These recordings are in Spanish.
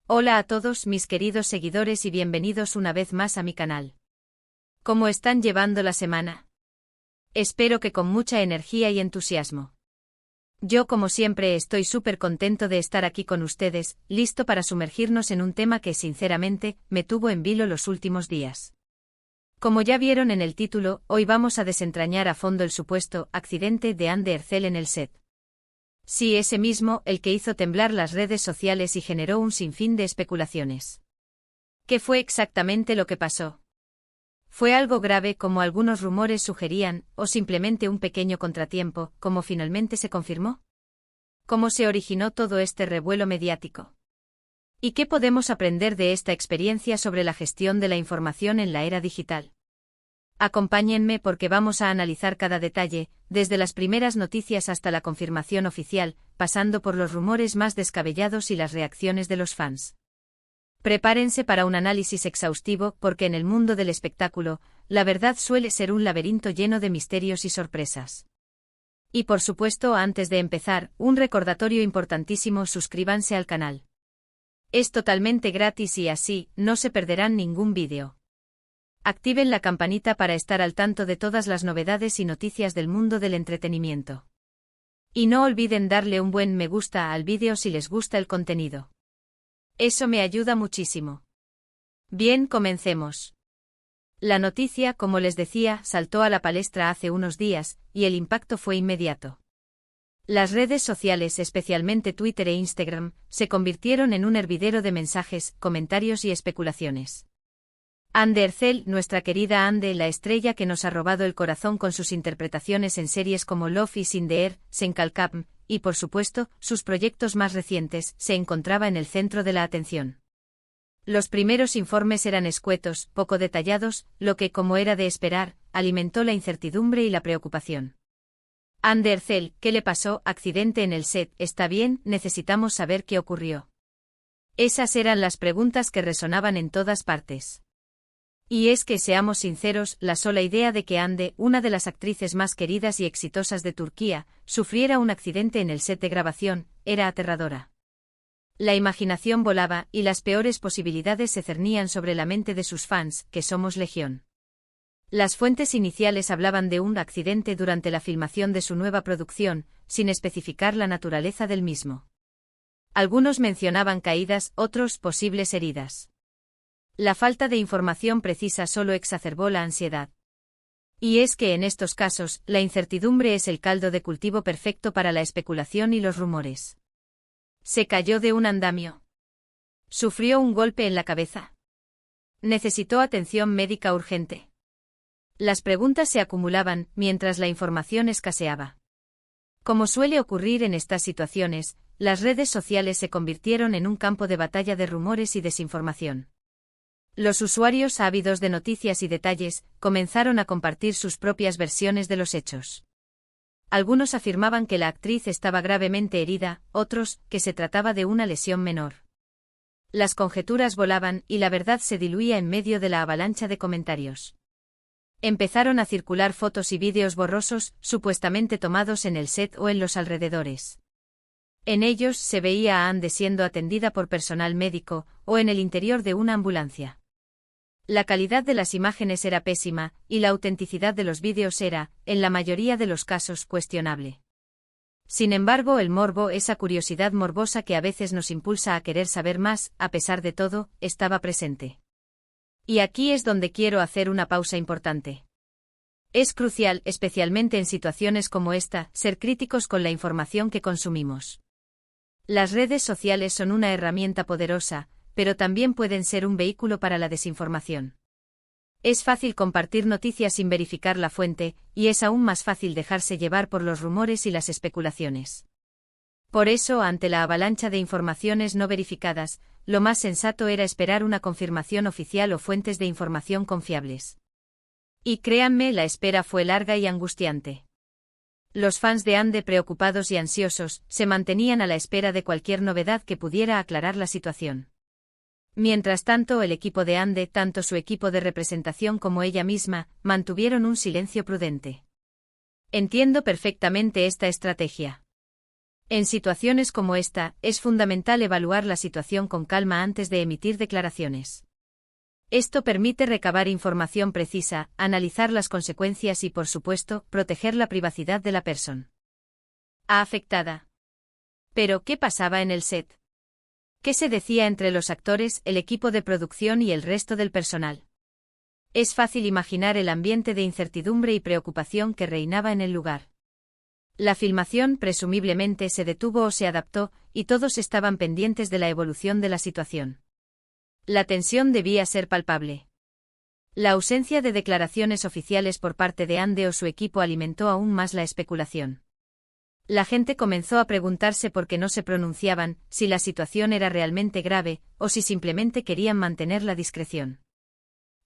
Hola a todos mis queridos seguidores y bienvenidos una vez más a mi canal. ¿Cómo están llevando la semana? Espero que con mucha energía y entusiasmo. Yo como siempre estoy súper contento de estar aquí con ustedes, listo para sumergirnos en un tema que sinceramente me tuvo en vilo los últimos días. Como ya vieron en el título, hoy vamos a desentrañar a fondo el supuesto accidente de Anne Ercel en el set. Sí, ese mismo, el que hizo temblar las redes sociales y generó un sinfín de especulaciones. ¿Qué fue exactamente lo que pasó? ¿Fue algo grave como algunos rumores sugerían, o simplemente un pequeño contratiempo, como finalmente se confirmó? ¿Cómo se originó todo este revuelo mediático? ¿Y qué podemos aprender de esta experiencia sobre la gestión de la información en la era digital? Acompáñenme porque vamos a analizar cada detalle, desde las primeras noticias hasta la confirmación oficial, pasando por los rumores más descabellados y las reacciones de los fans. Prepárense para un análisis exhaustivo porque en el mundo del espectáculo, la verdad suele ser un laberinto lleno de misterios y sorpresas. Y por supuesto, antes de empezar, un recordatorio importantísimo: suscríbanse al canal. Es totalmente gratis y así, no se perderán ningún vídeo. Activen la campanita para estar al tanto de todas las novedades y noticias del mundo del entretenimiento. Y no olviden darle un buen me gusta al vídeo si les gusta el contenido. Eso me ayuda muchísimo. Bien, comencemos. La noticia, como les decía, saltó a la palestra hace unos días, y el impacto fue inmediato. Las redes sociales, especialmente Twitter e Instagram, se convirtieron en un hervidero de mensajes, comentarios y especulaciones. Anne Ercel, nuestra querida Anne, la estrella que nos ha robado el corazón con sus interpretaciones en series como Love is in the Air, Senkalkap, y por supuesto, sus proyectos más recientes, se encontraba en el centro de la atención. Los primeros informes eran escuetos, poco detallados, lo que, como era de esperar, alimentó la incertidumbre y la preocupación. Anne Ercel, ¿qué le pasó? Accidente en el set, ¿está bien? Necesitamos saber qué ocurrió. Esas eran las preguntas que resonaban en todas partes. Y es que, seamos sinceros, la sola idea de que Hande, una de las actrices más queridas y exitosas de Turquía, sufriera un accidente en el set de grabación, era aterradora. La imaginación volaba, y las peores posibilidades se cernían sobre la mente de sus fans, que somos legión. Las fuentes iniciales hablaban de un accidente durante la filmación de su nueva producción, sin especificar la naturaleza del mismo. Algunos mencionaban caídas, otros posibles heridas. La falta de información precisa solo exacerbó la ansiedad. Y es que en estos casos, la incertidumbre es el caldo de cultivo perfecto para la especulación y los rumores. ¿Se cayó de un andamio? ¿Sufrió un golpe en la cabeza? ¿Necesitó atención médica urgente? Las preguntas se acumulaban, mientras la información escaseaba. Como suele ocurrir en estas situaciones, las redes sociales se convirtieron en un campo de batalla de rumores y desinformación. Los usuarios, ávidos de noticias y detalles, comenzaron a compartir sus propias versiones de los hechos. Algunos afirmaban que la actriz estaba gravemente herida, otros, que se trataba de una lesión menor. Las conjeturas volaban, y la verdad se diluía en medio de la avalancha de comentarios. Empezaron a circular fotos y vídeos borrosos, supuestamente tomados en el set o en los alrededores. En ellos se veía a Anne siendo atendida por personal médico, o en el interior de una ambulancia. La calidad de las imágenes era pésima, y la autenticidad de los vídeos era, en la mayoría de los casos, cuestionable. Sin embargo, el morbo, esa curiosidad morbosa que a veces nos impulsa a querer saber más, a pesar de todo, estaba presente. Y aquí es donde quiero hacer una pausa importante. Es crucial, especialmente en situaciones como esta, ser críticos con la información que consumimos. Las redes sociales son una herramienta poderosa, pero también pueden ser un vehículo para la desinformación. Es fácil compartir noticias sin verificar la fuente, y es aún más fácil dejarse llevar por los rumores y las especulaciones. Por eso, ante la avalancha de informaciones no verificadas, lo más sensato era esperar una confirmación oficial o fuentes de información confiables. Y créanme, la espera fue larga y angustiante. Los fans de Hande, preocupados y ansiosos, se mantenían a la espera de cualquier novedad que pudiera aclarar la situación. Mientras tanto, el equipo de Hande, tanto su equipo de representación como ella misma, mantuvieron un silencio prudente. Entiendo perfectamente esta estrategia. En situaciones como esta, es fundamental evaluar la situación con calma antes de emitir declaraciones. Esto permite recabar información precisa, analizar las consecuencias y, por supuesto, proteger la privacidad de la persona afectada. Pero, ¿qué pasaba en el set? ¿Qué se decía entre los actores, el equipo de producción y el resto del personal? Es fácil imaginar el ambiente de incertidumbre y preocupación que reinaba en el lugar. La filmación presumiblemente se detuvo o se adaptó, y todos estaban pendientes de la evolución de la situación. La tensión debía ser palpable. La ausencia de declaraciones oficiales por parte de Ande o su equipo alimentó aún más la especulación. La gente comenzó a preguntarse por qué no se pronunciaban, si la situación era realmente grave, o si simplemente querían mantener la discreción.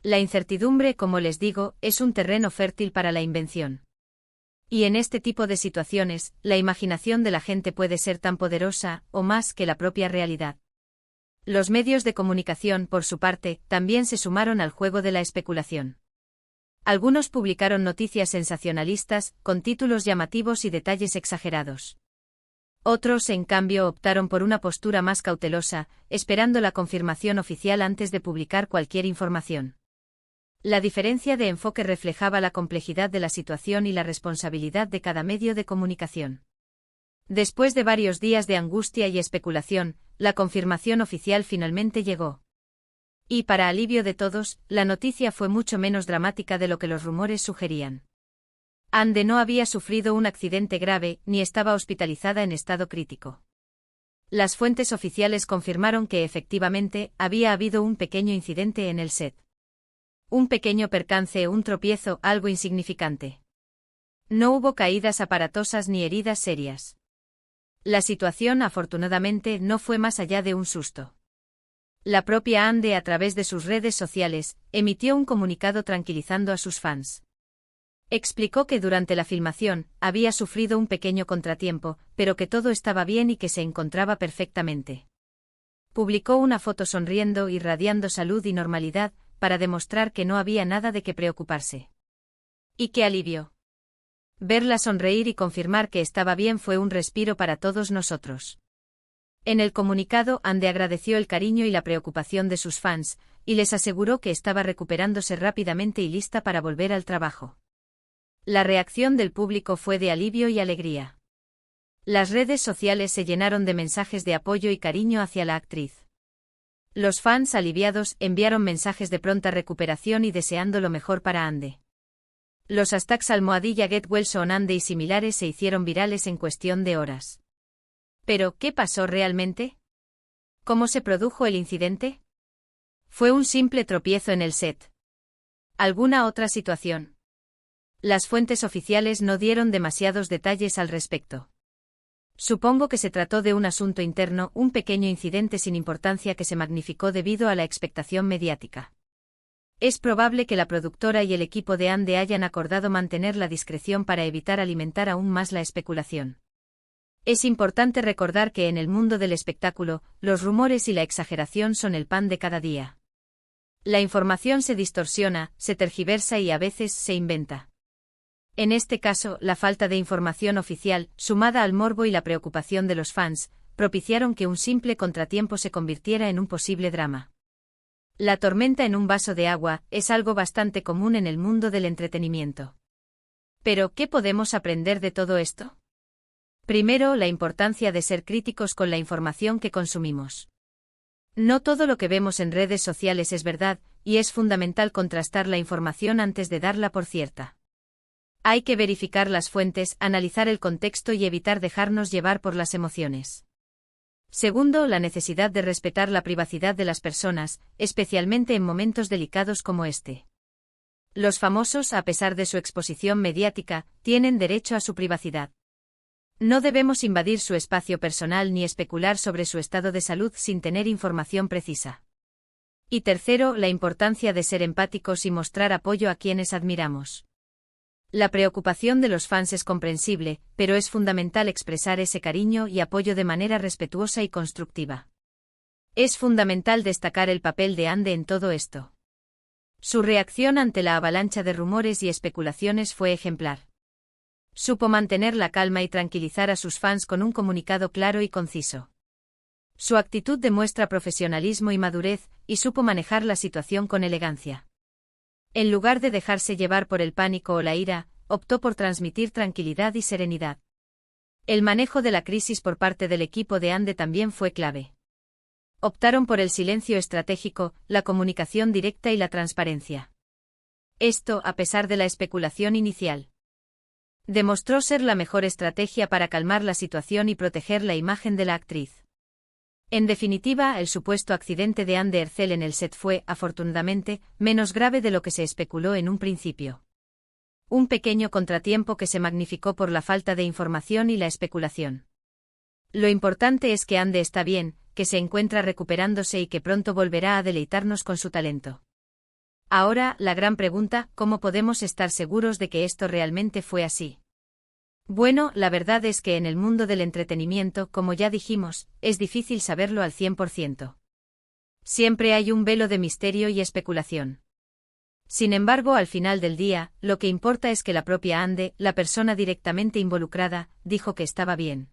La incertidumbre, como les digo, es un terreno fértil para la invención. Y en este tipo de situaciones, la imaginación de la gente puede ser tan poderosa, o más, que la propia realidad. Los medios de comunicación, por su parte, también se sumaron al juego de la especulación. Algunos publicaron noticias sensacionalistas, con títulos llamativos y detalles exagerados. Otros, en cambio, optaron por una postura más cautelosa, esperando la confirmación oficial antes de publicar cualquier información. La diferencia de enfoque reflejaba la complejidad de la situación y la responsabilidad de cada medio de comunicación. Después de varios días de angustia y especulación, la confirmación oficial finalmente llegó. Y para alivio de todos, la noticia fue mucho menos dramática de lo que los rumores sugerían. Ande no había sufrido un accidente grave, ni estaba hospitalizada en estado crítico. Las fuentes oficiales confirmaron que efectivamente había habido un pequeño incidente en el set. Un pequeño percance, un tropiezo, algo insignificante. No hubo caídas aparatosas ni heridas serias. La situación, afortunadamente, no fue más allá de un susto. La propia Ande, a través de sus redes sociales, emitió un comunicado tranquilizando a sus fans. Explicó que durante la filmación había sufrido un pequeño contratiempo, pero que todo estaba bien y que se encontraba perfectamente. Publicó una foto sonriendo y radiando salud y normalidad, para demostrar que no había nada de qué preocuparse. ¡Y qué alivio! Verla sonreír y confirmar que estaba bien fue un respiro para todos nosotros. En el comunicado, Ande agradeció el cariño y la preocupación de sus fans, y les aseguró que estaba recuperándose rápidamente y lista para volver al trabajo. La reacción del público fue de alivio y alegría. Las redes sociales se llenaron de mensajes de apoyo y cariño hacia la actriz. Los fans aliviados enviaron mensajes de pronta recuperación y deseando lo mejor para Ande. Los hashtags #Get Well Soon Ande y similares se hicieron virales en cuestión de horas. ¿Pero qué pasó realmente? ¿Cómo se produjo el incidente? ¿Fue un simple tropiezo en el set? ¿Alguna otra situación? Las fuentes oficiales no dieron demasiados detalles al respecto. Supongo que se trató de un asunto interno, un pequeño incidente sin importancia que se magnificó debido a la expectación mediática. Es probable que la productora y el equipo de Ande hayan acordado mantener la discreción para evitar alimentar aún más la especulación. Es importante recordar que en el mundo del espectáculo, los rumores y la exageración son el pan de cada día. La información se distorsiona, se tergiversa y a veces se inventa. En este caso, la falta de información oficial, sumada al morbo y la preocupación de los fans, propiciaron que un simple contratiempo se convirtiera en un posible drama. La tormenta en un vaso de agua es algo bastante común en el mundo del entretenimiento. Pero, ¿qué podemos aprender de todo esto? Primero, la importancia de ser críticos con la información que consumimos. No todo lo que vemos en redes sociales es verdad, y es fundamental contrastar la información antes de darla por cierta. Hay que verificar las fuentes, analizar el contexto y evitar dejarnos llevar por las emociones. Segundo, la necesidad de respetar la privacidad de las personas, especialmente en momentos delicados como este. Los famosos, a pesar de su exposición mediática, tienen derecho a su privacidad. No debemos invadir su espacio personal ni especular sobre su estado de salud sin tener información precisa. Y tercero, la importancia de ser empáticos y mostrar apoyo a quienes admiramos. La preocupación de los fans es comprensible, pero es fundamental expresar ese cariño y apoyo de manera respetuosa y constructiva. Es fundamental destacar el papel de Ande en todo esto. Su reacción ante la avalancha de rumores y especulaciones fue ejemplar. Supo mantener la calma y tranquilizar a sus fans con un comunicado claro y conciso. Su actitud demuestra profesionalismo y madurez, y supo manejar la situación con elegancia. En lugar de dejarse llevar por el pánico o la ira, optó por transmitir tranquilidad y serenidad. El manejo de la crisis por parte del equipo de Ande también fue clave. Optaron por el silencio estratégico, la comunicación directa y la transparencia. Esto, a pesar de la especulación inicial, demostró ser la mejor estrategia para calmar la situación y proteger la imagen de la actriz. En definitiva, el supuesto accidente de Anne Ercel en el set fue, afortunadamente, menos grave de lo que se especuló en un principio. Un pequeño contratiempo que se magnificó por la falta de información y la especulación. Lo importante es que Ande está bien, que se encuentra recuperándose y que pronto volverá a deleitarnos con su talento. Ahora, la gran pregunta, ¿cómo podemos estar seguros de que esto realmente fue así? Bueno, la verdad es que en el mundo del entretenimiento, como ya dijimos, es difícil saberlo al 100%. Siempre hay un velo de misterio y especulación. Sin embargo, al final del día, lo que importa es que la propia Ande, la persona directamente involucrada, dijo que estaba bien.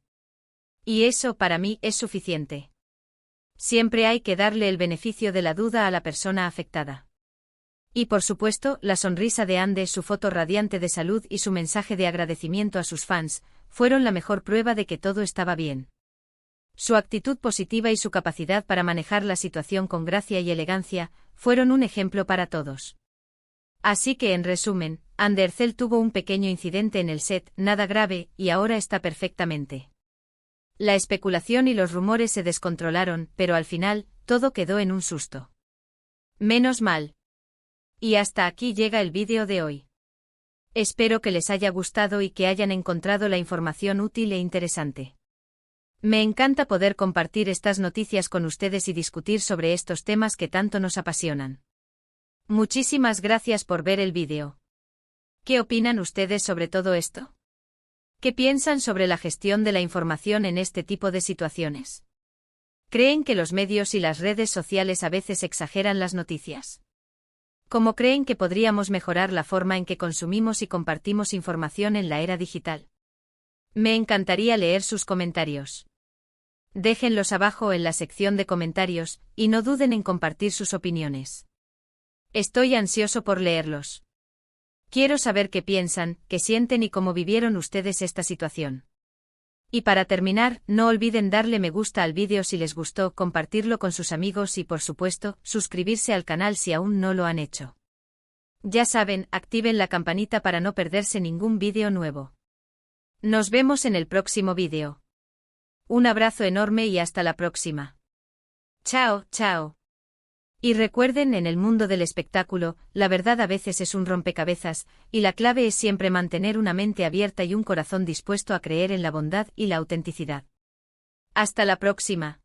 Y eso, para mí, es suficiente. Siempre hay que darle el beneficio de la duda a la persona afectada. Y por supuesto, la sonrisa de Ande, su foto radiante de salud y su mensaje de agradecimiento a sus fans, fueron la mejor prueba de que todo estaba bien. Su actitud positiva y su capacidad para manejar la situación con gracia y elegancia, fueron un ejemplo para todos. Así que en resumen, Ande Ercel tuvo un pequeño incidente en el set, nada grave, y ahora está perfectamente. La especulación y los rumores se descontrolaron, pero al final, todo quedó en un susto. Menos mal. Y hasta aquí llega el vídeo de hoy. Espero que les haya gustado y que hayan encontrado la información útil e interesante. Me encanta poder compartir estas noticias con ustedes y discutir sobre estos temas que tanto nos apasionan. Muchísimas gracias por ver el vídeo. ¿Qué opinan ustedes sobre todo esto? ¿Qué piensan sobre la gestión de la información en este tipo de situaciones? ¿Creen que los medios y las redes sociales a veces exageran las noticias? ¿Cómo creen que podríamos mejorar la forma en que consumimos y compartimos información en la era digital? Me encantaría leer sus comentarios. Déjenlos abajo en la sección de comentarios, y no duden en compartir sus opiniones. Estoy ansioso por leerlos. Quiero saber qué piensan, qué sienten y cómo vivieron ustedes esta situación. Y para terminar, no olviden darle me gusta al vídeo si les gustó, compartirlo con sus amigos y por supuesto, suscribirse al canal si aún no lo han hecho. Ya saben, activen la campanita para no perderse ningún vídeo nuevo. Nos vemos en el próximo vídeo. Un abrazo enorme y hasta la próxima. Chao, chao. Y recuerden, en el mundo del espectáculo, la verdad a veces es un rompecabezas, y la clave es siempre mantener una mente abierta y un corazón dispuesto a creer en la bondad y la autenticidad. Hasta la próxima.